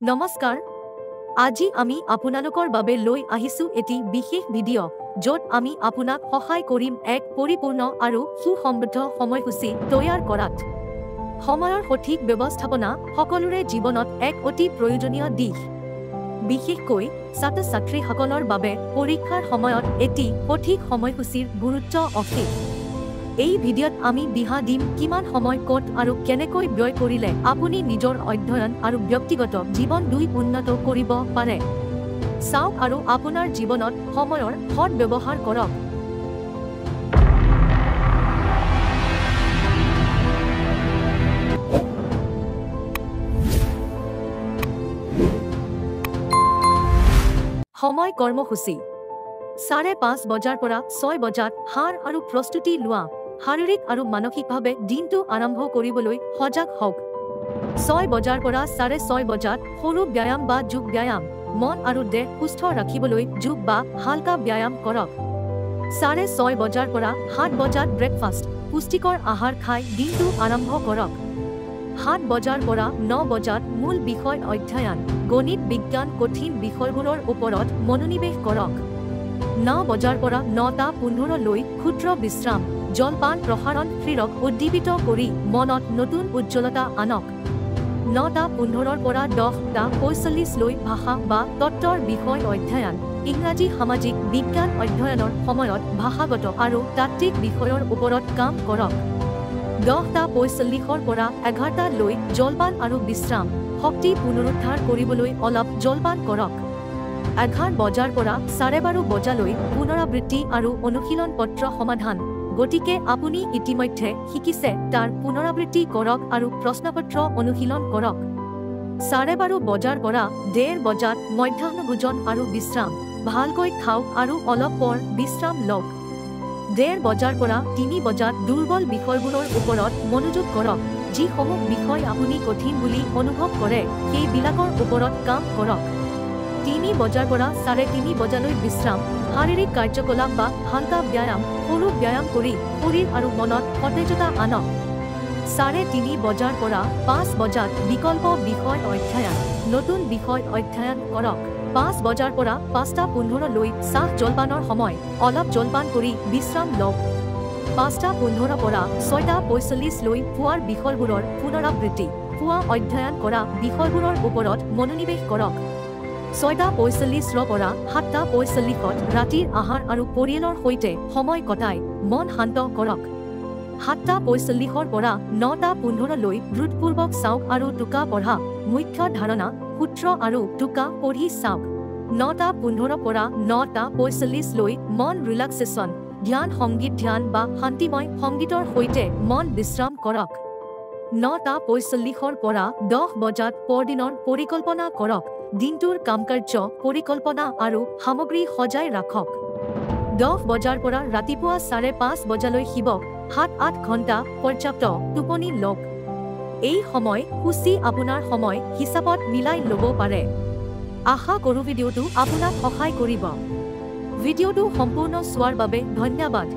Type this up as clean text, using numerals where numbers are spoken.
নমস্কাৰ আজি আমি আপোনালোকৰ বাবে লৈ আহিছো এটি বিশেষ ভিডিঅ' য'ত আমি আপোনাক সহায় কৰিম এক পৰিপূৰ্ণ আৰু সুসমৃদ্ধ সময়সূচী তৈয়াৰ কৰাত সময়ৰ সঠিক ব্যৱস্থাপনা সকলোৰে জীৱনত এক অতি প্ৰয়োজনীয় দিশ বিশেষকৈ ছাত্ৰ-ছাত্ৰীসকলৰ বাবে পৰীক্ষাৰ সময়ত এটি সঠিক সময়সূচীৰ গুৰুত্ব অশেষ এই ভিডিঅ'ত আমি দিহা দিম কিমান সময় ক'ত আৰু কেনেকৈ ব্যয় কৰিলে আপুনি নিজৰ অধ্যয়ন আৰু ব্যক্তিগত জীৱন দুই উন্নত কৰিব পাৰে চাওক আৰু আপোনাৰ জীৱনত সময়ৰ সৎ ব্যৱহাৰ কৰক সময় কৰ্মসূচী 5:30 বজাৰ পৰা 6 বজাত হাৰ আৰু প্ৰস্তুতি লোৱা শাৰীৰিক আৰু মানসিকভাৱে দিনটো আৰম্ভ কৰিবলৈ সজাগ হওক 6 বজাৰ পৰা 6:30 বজাত সৰু ব্যায়াম বা যোগ ব্যায়াম মন আৰু দেহ সুস্থ ৰাখিবলৈ যোগ বা হালকা ব্যায়াম কৰক 6:30 বজাৰ পৰা 7 বজাত ব্ৰেকফাষ্ট পুষ্টিকৰ আহাৰ খাই দিনটো আৰম্ভ কৰক 7 বজাৰ পৰা 9 বজাত মূল বিষয় অধ্যয়ন গণিত বিজ্ঞান কঠিন বিষয়বোৰৰ ওপৰত মনোনিৱেশ কৰক 9 বজাৰ পৰা 9:15 লৈ ক্ষুদ্ৰ বিশ্ৰাম জলপান প্ৰসাৰণ শৰীৰক উদ্দীপিত কৰি মনত নতুন উজ্জ্বলতা আনক 9:15 পৰা 10:45 লৈ ভাষা বা তত্ত্বৰ বিষয় অধ্যয়ন ইংৰাজী সামাজিক বিজ্ঞান অধ্যয়নৰ সময়ত ভাষাগত আৰু তাত্ত্বিক বিষয়ৰ ওপৰত কাম কৰক 10:45 পৰা 11 লৈ জলপান আৰু বিশ্ৰাম শক্তি পুনৰুদ্ধাৰ কৰিবলৈ অলপ জলপান কৰক 11 বজাৰ পৰা 12:30 বজালৈ পুনৰাবৃত্তি আৰু অনুশীলন পত্ৰ সমাধান গতিকে আপুনি ইতিমধ্যে শিকিছে তাৰ পুনৰাবৃত্তি কৰক আৰু প্ৰশ্নপত্ৰ অনুশীলন কৰক 12:30 বজাৰ পৰা 1:30 বজাত মধ্যাহ্নভোজন আৰু বিশ্ৰাম ভালকৈ খাওক আৰু অলপ পৰ বিশ্ৰাম লওক 1:30 বজাৰ পৰা 3 বজাত দুৰ্বল বিষয়বোৰৰ ওপৰত মনোযোগ কৰক যিসমূহ বিষয় আপুনি কঠিন বুলি অনুভৱ কৰে সেইবিলাকৰ ওপৰত কাম কৰক 3 বজাৰ পৰা 3:30 বজালৈ বিশ্ৰাম শাৰীৰিক কাৰ্যকলাপ বা হালকা ব্যায়াম সৰু ব্যায়াম কৰি শৰীৰ আৰু মনত সতেজতা আনক 3:30 বজাৰ পৰা 5 বজাত বিকল্প বিষয় অধ্যয়ন নতুন বিষয় অধ্যয়ন কৰক 5 বজাৰ পৰা 5:15 লৈ চাহ জলপানৰ সময় অলপ জলপান কৰি বিশ্ৰাম লওক 5:15 পৰা 6:45 লৈ পুৱাৰ বিষয়বোৰৰ পুনৰাবৃত্তি পুৱা অধ্যয়ন কৰা বিষয়বোৰৰ ওপৰত মনোনিৱেশ কৰক 6:45 পৰা 7:45 ৰাতিৰ আহাৰ আৰু পৰিয়ালৰ সৈতে সময় কটাই মন শান্ত কৰক 7:45 পৰা 9:15 লৈ দ্ৰুতপূৰ্বক চাওক আৰু টোকা পঢ়া মুখ্য ধাৰণা সূত্ৰ আৰু টোকা পঢ়ি চাওক 9:15 পৰা 9:45 লৈ মন ৰিলেক্সেশ্যন ধ্যান সংগীত ধ্যান বা শান্তিময় সংগীতৰ সৈতে মন বিশ্ৰাম কৰক 9:45 পৰা 10 বজাত পৰদিনৰ পৰিকল্পনা কৰক দিনটোৰ কামকাৰ্য পৰিকল্পনা আৰু সামগ্ৰী সজাই ৰাখক 10 বজাৰ পৰা ৰাতিপুৱা 5:30 বজালৈ শিৱক 7-8 ঘণ্টা পৰ্যাপ্ত টোপনি লওক এই সময় সূচী আপোনাৰ সময় হিচাপত মিলাই ল'ব পাৰে আশা কৰোঁ ভিডিঅ'টো আপোনাক সহায় কৰিব ভিডিঅ'টো সম্পূৰ্ণ চোৱাৰ বাবে ধন্যবাদ